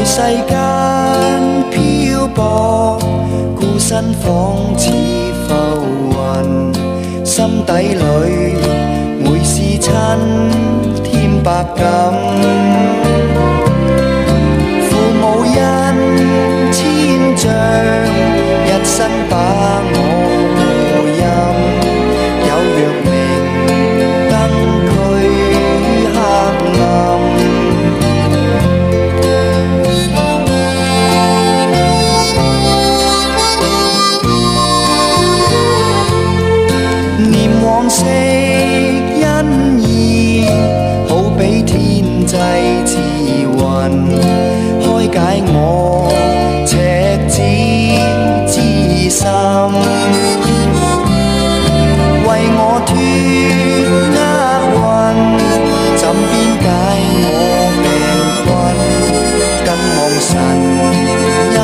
世間漂泊，孤身仿似浮雲，心底裏每思親添百感。父母恩千丈，一生把我護蔭，有若明燈驅黑暗。往昔恩義，好比天際慈雲，開解我赤子之心，為我脫厄運，怎邊解我病困？更望神恩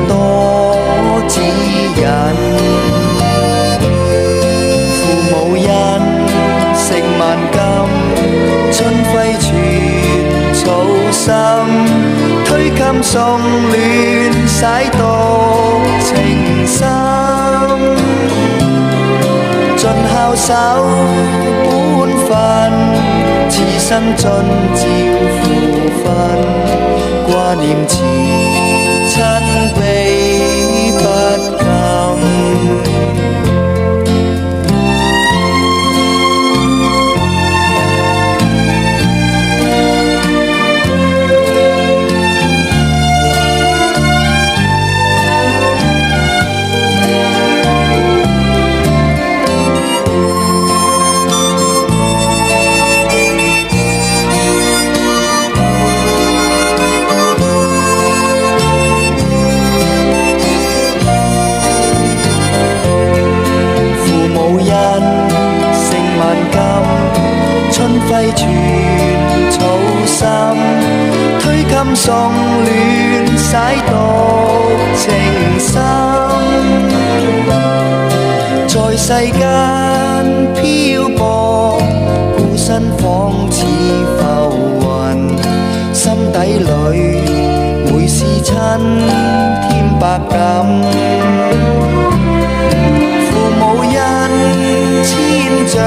多指引。食萬金，春暉傳草心，推襟送暖，洗獨情深。盡孝守本分，此生盡照父分，掛念慈親悲不禁。春暉傳草心，推襟送暖，洗獨情深。在世間漂泊，孤身仿似浮雲，心底裏每思親添百感。父母恩千丈，